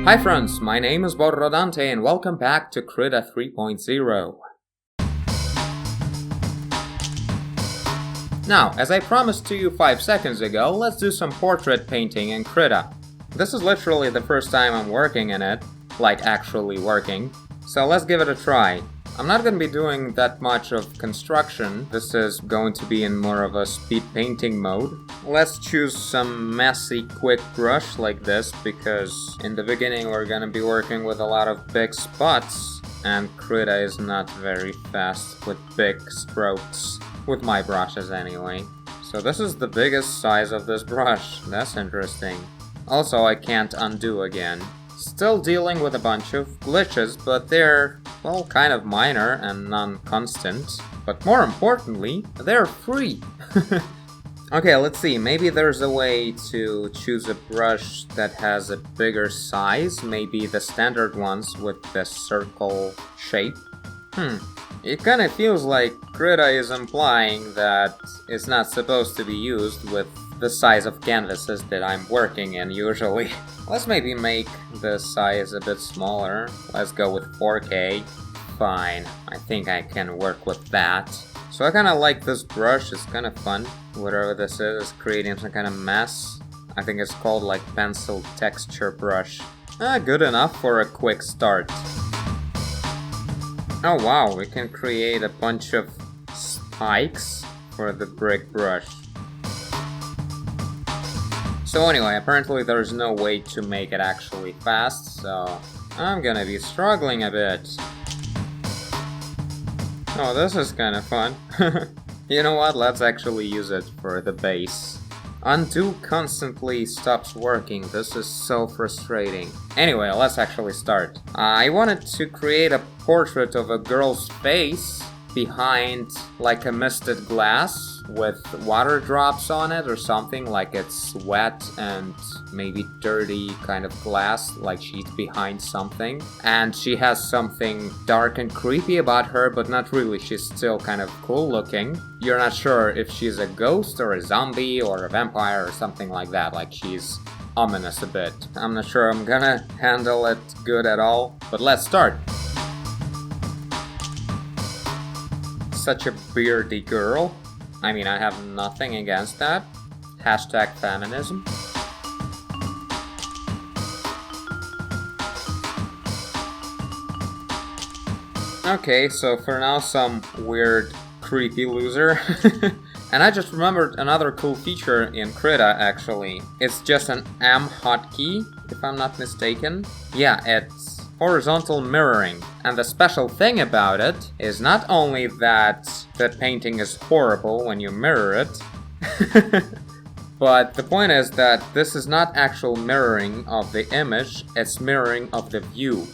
Hi friends, my name is Aaand and welcome back to Krita 3.0. Now, as I promised to you 5 seconds ago, let's do some portrait painting in Krita. This is literally the first time I'm working in it, like actually working, so let's give it a try. I'm not going to be doing that much of construction, this is going to be in more of a speed painting mode. Let's choose some messy quick brush like this, because in the beginning we're going to be working with a lot of big spots, and Krita is not very fast with big strokes, with my brushes anyway. So this is the biggest size of this brush, that's interesting. Also, I can't undo again. Still dealing with a bunch of glitches, but they're, well, kind of minor and non-constant. But more importantly, they're free! Okay, let's see, maybe there's a way to choose a brush that has a bigger size, maybe the standard ones with the circle shape. It kinda feels like Krita is implying that it's not supposed to be used with the size of canvases that I'm working in usually. Let's maybe make the size a bit smaller. Let's go with 4K. Fine, I think I can work with that. So I kinda like this brush, it's kinda fun. Whatever this is creating some kind of mess. I think it's called like pencil texture brush. Good enough for a quick start. Oh wow, we can create a bunch of spikes for the brick brush. So anyway, apparently there's no way to make it actually fast, so I'm gonna be struggling a bit. Oh, this is kinda fun. You know what, let's actually use it for the base. Undo constantly stops working, this is so frustrating. Anyway, let's actually start. I wanted to create a portrait of a girl's face behind like a misted glass with water drops on it or something, like it's wet and maybe dirty kind of glass, like she's behind something. And she has something dark and creepy about her, but not really, she's still kind of cool looking. You're not sure if she's a ghost or a zombie or a vampire or something like that, like she's ominous a bit. I'm not sure I'm gonna handle it good at all, but let's start. Such a beardy girl. I mean, I have nothing against that. Hashtag feminism. Okay, so for now some weird creepy loser. And I just remembered another cool feature in Krita actually. It's just an M hotkey, if I'm not mistaken. Yeah, it's horizontal mirroring. And the special thing about it is not only that the painting is horrible when you mirror it, but the point is that this is not actual mirroring of the image, it's mirroring of the view.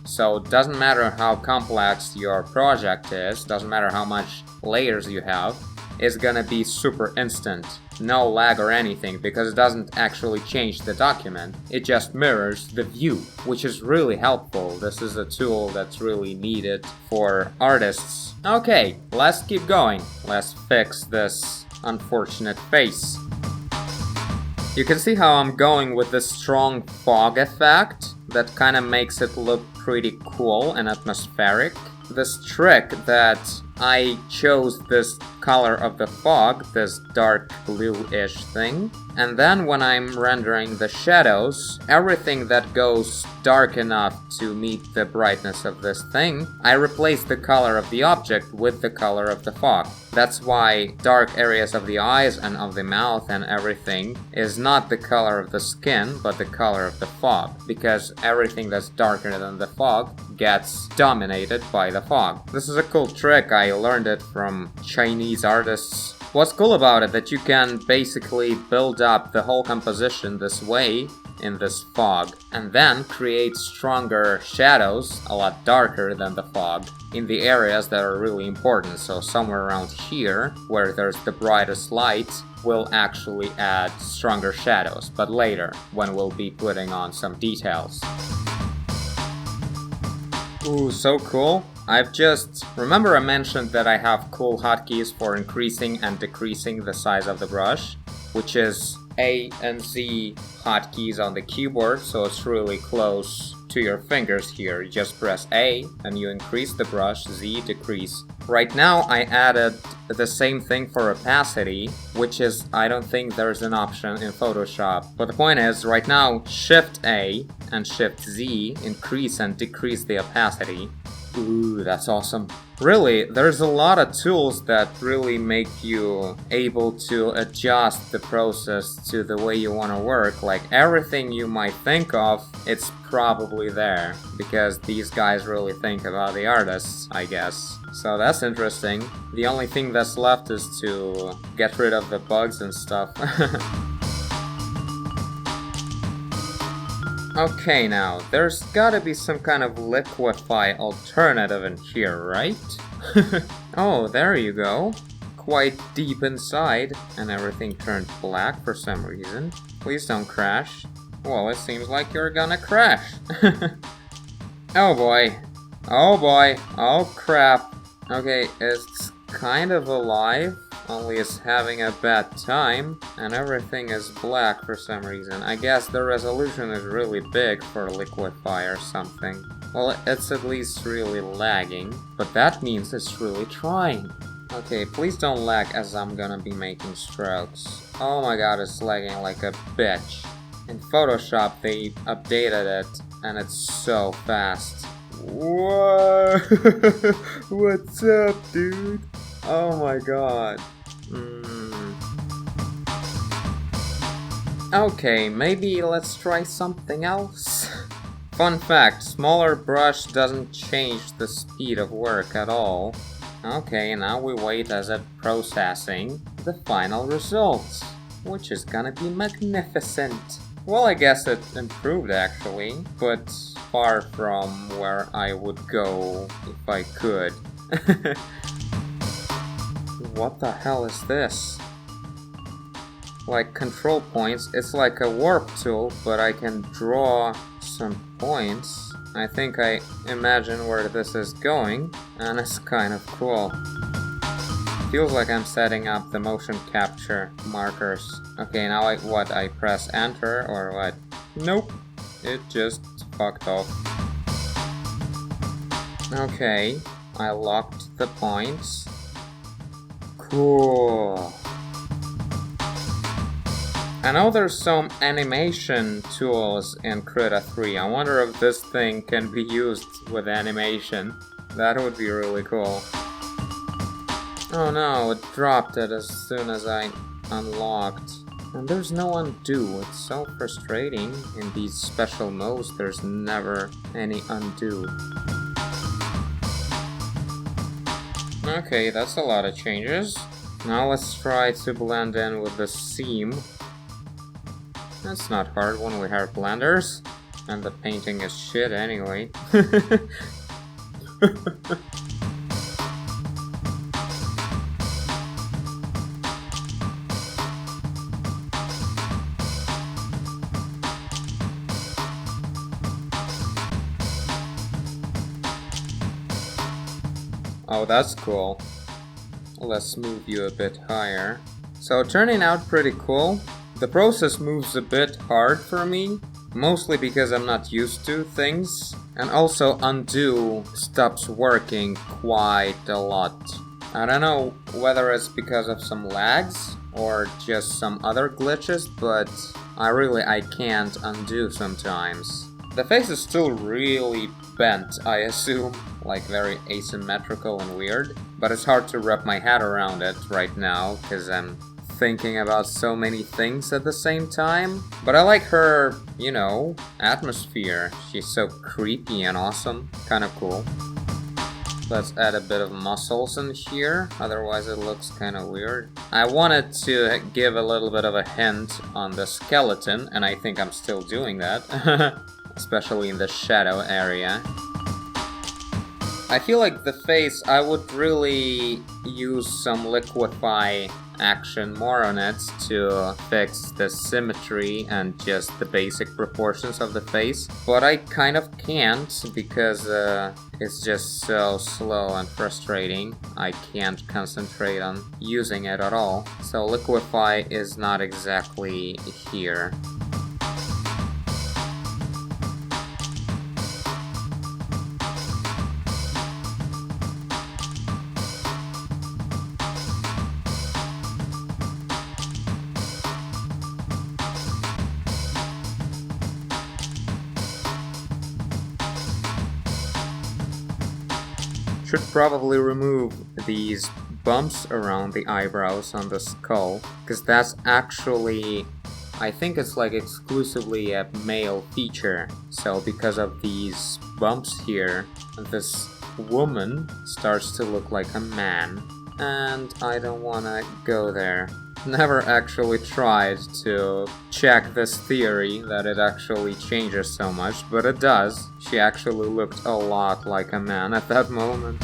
So it doesn't matter how complex your project is, doesn't matter how much layers you have, it's gonna be super instant. No lag or anything, because it doesn't actually change the document, it just mirrors the view, which is really helpful. This is a tool that's really needed for artists. Okay, let's keep going. Let's fix this unfortunate face. You can see how I'm going with this strong fog effect that kind of makes it look pretty cool and atmospheric. This trick that I chose this color of the fog, this dark blue-ish thing, and then when I'm rendering the shadows, everything that goes dark enough to meet the brightness of this thing, I replace the color of the object with the color of the fog. That's why dark areas of the eyes and of the mouth and everything is not the color of the skin, but the color of the fog, because everything that's darker than the fog gets dominated by the fog. This is a cool trick, I learned it from Chinese artists. What's cool about it that you can basically build up the whole composition this way in this fog and then create stronger shadows, a lot darker than the fog, in the areas that are really important. So somewhere around here, where there's the brightest light, will actually add stronger shadows, but later, when we'll be putting on some details. Ooh, so cool. Remember I mentioned that I have cool hotkeys for increasing and decreasing the size of the brush, which is A and Z hotkeys on the keyboard, so it's really close to your fingers here. You just press A and you increase the brush, Z decrease. Right now I added the same thing for opacity, which is, I don't think there's an option in Photoshop. But the point is, right now Shift A and Shift Z increase and decrease the opacity. Ooh, that's awesome. Really, there's a lot of tools that really make you able to adjust the process to the way you want to work. Like everything you might think of, it's probably there. Because these guys really think about the artists, I guess. So that's interesting. The only thing that's left is to get rid of the bugs and stuff. Okay, now, there's gotta be some kind of liquify alternative in here, right? Oh, there you go. Quite deep inside, and everything turned black for some reason. Please don't crash. Well, it seems like you're gonna crash. Oh boy. Oh boy. Oh crap. Okay, it's kind of alive. Only it's having a bad time, and everything is black for some reason. I guess the resolution is really big for liquify or something. Well, it's at least really lagging, but that means it's really trying. Okay, please don't lag as I'm gonna be making strokes. Oh my god, it's lagging like a bitch. In Photoshop they updated it, and it's so fast. Whoa! What's up, dude? Oh my god. Okay, maybe let's try something else. Fun fact, smaller brush doesn't change the speed of work at all. Okay, now we wait as it processing the final results, which is gonna be magnificent. Well, I guess it improved actually, but far from where I would go if I could. What the hell is this? Like control points, it's like a warp tool, but I can draw some points. I think I imagine where this is going, and it's kind of cool. Feels like I'm setting up the motion capture markers. Okay, now I press enter or what? Nope, it just fucked off. Okay, I locked the points. Cool. I know there's some animation tools in Krita 3. I wonder if this thing can be used with animation. That would be really cool. Oh no, it dropped it as soon as I unlocked. And there's no undo. It's so frustrating. In these special modes, there's never any undo. Okay, that's a lot of changes. Now let's try to blend in with the seam. That's not hard when we have blenders. And the painting is shit anyway. Oh, that's cool. Let's move you a bit higher. So, turning out pretty cool. The process moves a bit hard for me, mostly because I'm not used to things, and also undo stops working quite a lot. I don't know whether it's because of some lags or just some other glitches, but I can't undo sometimes. The face is still really bent, I assume, like very asymmetrical and weird, but it's hard to wrap my head around it right now because I'm thinking about so many things at the same time. But I like her, you know, atmosphere. She's so creepy and awesome. Kind of cool. Let's add a bit of muscles in here, otherwise it looks kind of weird. I wanted to give a little bit of a hint on the skeleton, and I think I'm still doing that. Especially in the shadow area. I feel like the face, I would really use some liquify action more on it to fix the symmetry and just the basic proportions of the face. But I kind of can't because it's just so slow and frustrating. I can't concentrate on using it at all. So liquify is not exactly here. Should probably remove these bumps around the eyebrows on the skull, because that's actually, I think it's like exclusively a male feature. So because of these bumps here, this woman starts to look like a man, and I don't wanna go there. Never actually tried to check this theory that it actually changes so much, but it does. She actually looked a lot like a man at that moment.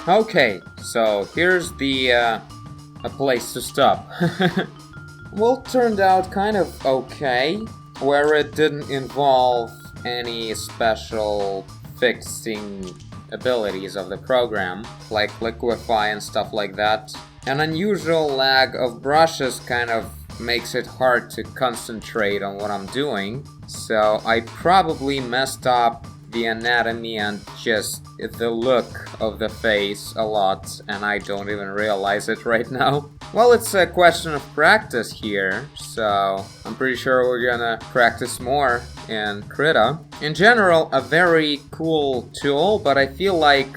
Okay, so here's a place to stop. Well, turned out kind of okay, where it didn't involve any special fixing abilities of the program, like liquify and stuff like that. An unusual lag of brushes kind of makes it hard to concentrate on what I'm doing, so I probably messed up the anatomy and just the look of the face a lot, and I don't even realize it right now. Well, it's a question of practice here, so I'm pretty sure we're gonna practice more in Krita. In general, a very cool tool, but I feel like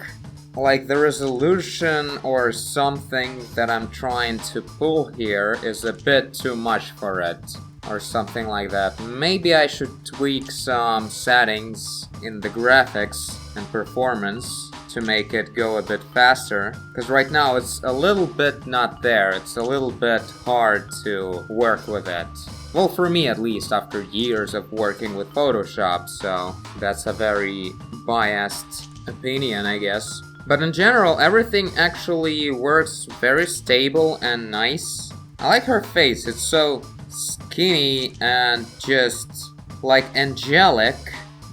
the resolution or something that I'm trying to pull here is a bit too much for it, or something like that. Maybe I should tweak some settings in the graphics and performance to make it go a bit faster, because right now it's a little bit not there. It's a little bit hard to work with it. Well, for me at least, after years of working with Photoshop, so that's a very biased opinion, I guess. But in general, everything actually works very stable and nice. I like her face, it's so skinny and just like angelic,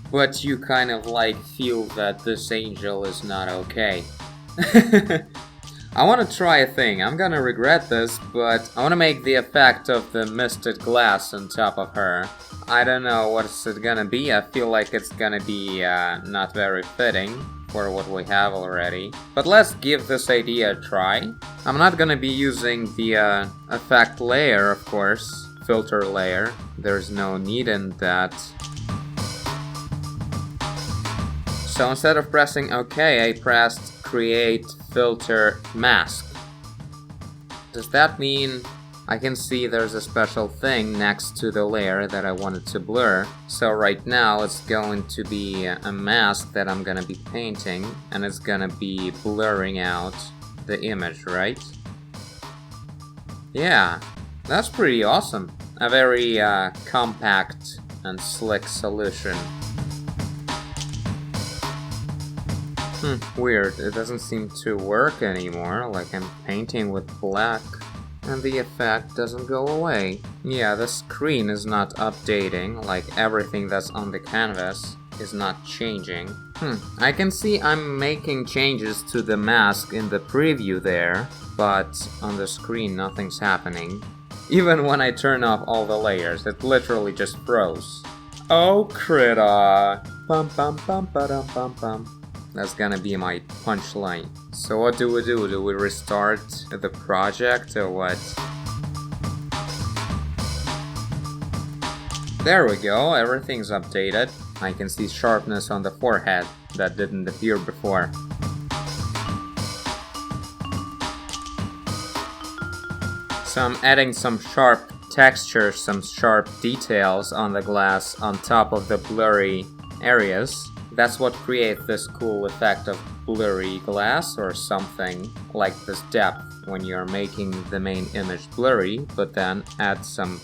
but you kind of like feel that this angel is not okay. I want to try a thing. I'm gonna regret this, but I want to make the effect of the misted glass on top of her. I don't know what's it gonna be. I feel like it's gonna be not very fitting for what we have already. But let's give this idea a try. I'm not gonna be using the effect layer, of course. Filter layer. There's no need in that. So instead of pressing OK, I pressed Create Filter Mask. Does that mean I can see there's a special thing next to the layer that I wanted to blur? So right now it's going to be a mask that I'm gonna be painting, and it's gonna be blurring out the image, right? Yeah, that's pretty awesome. A very compact and slick solution. Weird, it doesn't seem to work anymore, like I'm painting with black, and the effect doesn't go away. Yeah, the screen is not updating, like everything that's on the canvas is not changing. I can see I'm making changes to the mask in the preview there, but on the screen nothing's happening. Even when I turn off all the layers, it literally just froze. Oh, Krita! Bum bum bum ba-dum bum bum. That's gonna be my punchline. So what do? Do we restart the project or what? There we go, everything's updated. I can see sharpness on the forehead that didn't appear before. So I'm adding some sharp texture, some sharp details on the glass on top of the blurry areas. That's what creates this cool effect of blurry glass or something like this depth when you're making the main image blurry, but then add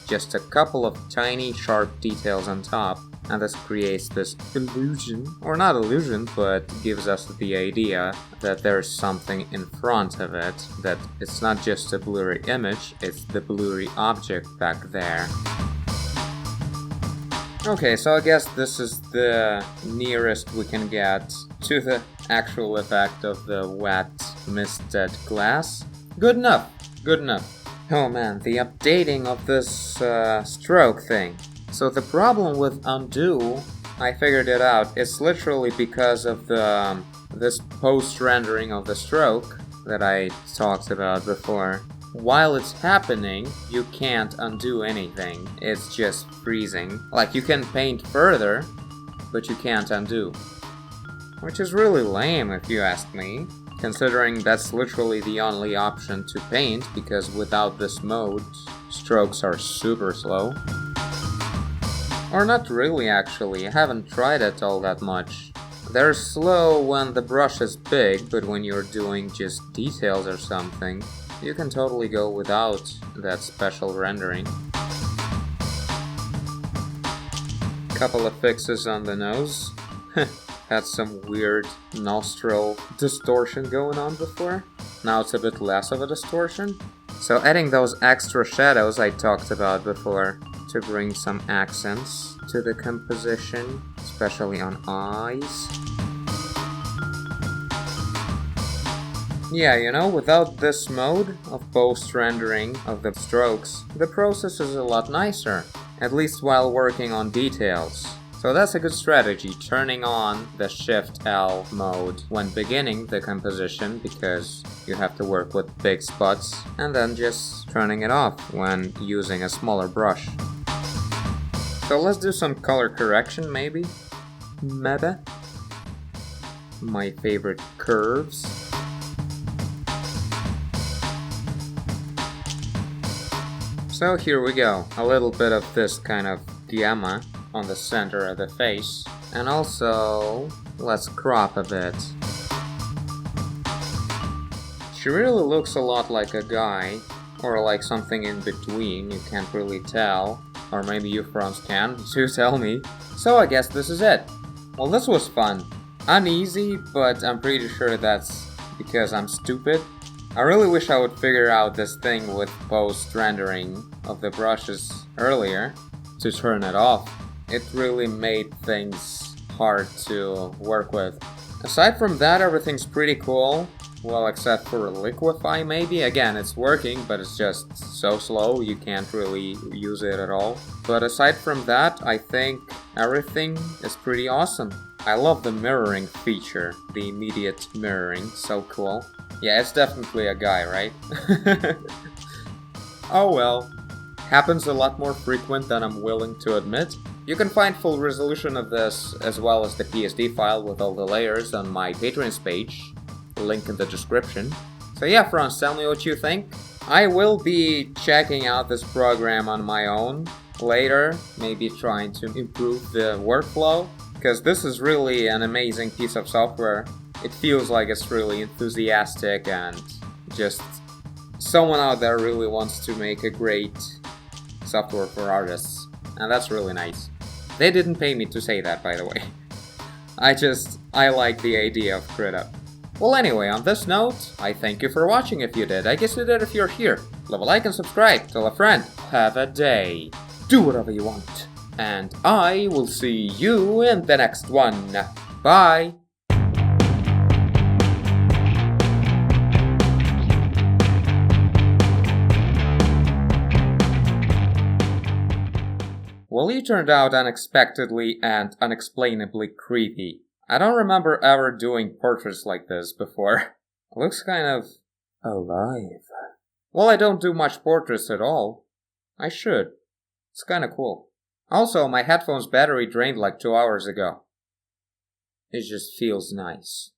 just a couple of tiny sharp details on top, and this creates this illusion, or not illusion, but gives us the idea that there's something in front of it, that it's not just a blurry image, it's the blurry object back there. Okay, so I guess this is the nearest we can get to the actual effect of the wet, misted glass. Good enough, good enough. Oh man, the updating of this stroke thing. So the problem with undo, I figured it out, it's literally because of this post-rendering of the stroke that I talked about before. While it's happening, you can't undo anything. It's just freezing. Like, you can paint further, but you can't undo. Which is really lame if you ask me, considering that's literally the only option to paint, because without this mode, strokes are super slow. Or not really, actually. I haven't tried it all that much. They're slow when the brush is big, but when you're doing just details or something, you can totally go without that special rendering. Couple of fixes on the nose. Had some weird nostril distortion going on before. Now it's a bit less of a distortion. So adding those extra shadows I talked about before to bring some accents to the composition, especially on eyes. Yeah, you know, without this mode of post-rendering of the strokes, the process is a lot nicer, at least while working on details. So that's a good strategy, turning on the Shift-L mode when beginning the composition, because you have to work with big spots, and then just turning it off when using a smaller brush. So let's do some color correction, maybe? Maybe? My favorite curves. So here we go, a little bit of this kind of gamma on the center of the face, and also let's crop a bit. She really looks a lot like a guy, or like something in between, you can't really tell, or maybe you friends can, do tell me. So I guess this is it. Well, this was fun. Uneasy, but I'm pretty sure that's because I'm stupid. I really wish I would figure out this thing with post-rendering of the brushes earlier to turn it off. It really made things hard to work with. Aside from that, everything's pretty cool. Well, except for liquefy maybe. Again, it's working, but it's just so slow you can't really use it at all. But aside from that, I think everything is pretty awesome. I love the mirroring feature, the immediate mirroring, so cool. Yeah, it's definitely a guy, right? Oh well. Happens a lot more frequent than I'm willing to admit. You can find full resolution of this, as well as the PSD file with all the layers on my Patreon's page. Link in the description. So yeah, friends, tell me what you think. I will be checking out this program on my own later, maybe trying to improve the workflow, because this is really an amazing piece of software. It feels like it's really enthusiastic and just someone out there really wants to make a great software for artists, and that's really nice. They didn't pay me to say that, by the way. I like the idea of Krita. Well, anyway, on this note, I thank you for watching if you did. I guess you did if you're here. Leave a like and subscribe. Tell a friend. Have a day. Do whatever you want. And I will see you in the next one. Bye. Well, you turned out unexpectedly and unexplainably creepy. I don't remember ever doing portraits like this before. Looks kind of alive. Well, I don't do much portraits at all. I should. It's kinda cool. Also, my headphones battery drained like 2 hours ago. It just feels nice.